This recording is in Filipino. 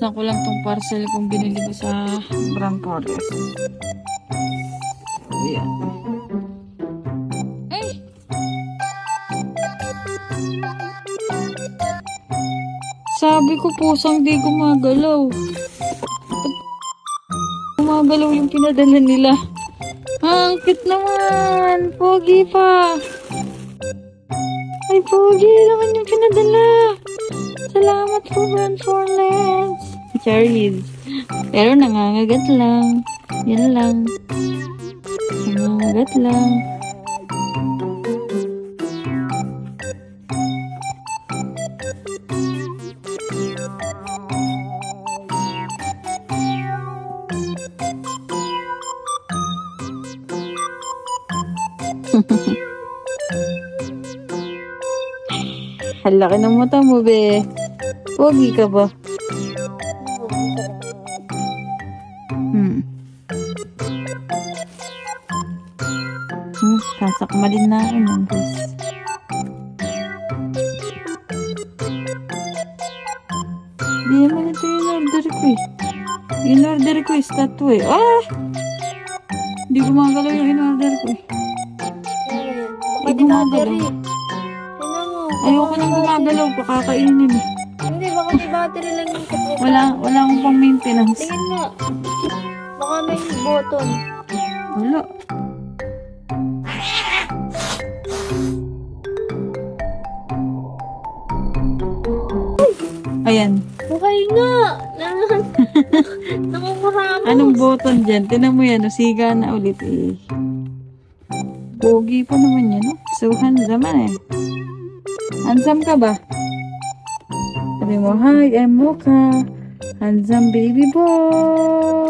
Bubuksan ko lang tong parcel kung binili ko sa Grand Forest. Ayan. Ay! Sabi ko pusang di gumagalaw. Gumagalaw yung pinadala nila. Ang cute naman! Pogi pa! Ay, pogi naman yung pinadala! Salamat po, Grand Forest! Cherries. Pero nangangagat lang. Yan lang. Nangangagat lang. Halaki ng mata mo, be. Pogi ka ba? Sasakma din na yun, guys. Di naman ito yung order ko eh. Yung order ko is tattoo eh. Ah! Hindi gumagalaw yung in-order ko eh. Hindi gumagalaw. Ayoko nang gumagalaw pa, kakainin eh. Hindi, baka may battery lang yung kapit. Wala akong pang maintenance. Tingin nga. Baka may button. Wala. Ayan. Okay nga. Nangunguhamos. Anong button dyan? Tinan mo yan. Siga na ulit eh. Pogi pa naman yan. No? So handsome eh. Handsome ka ba? Sabi mo, hi, I'm Mocha. Handsome baby boy.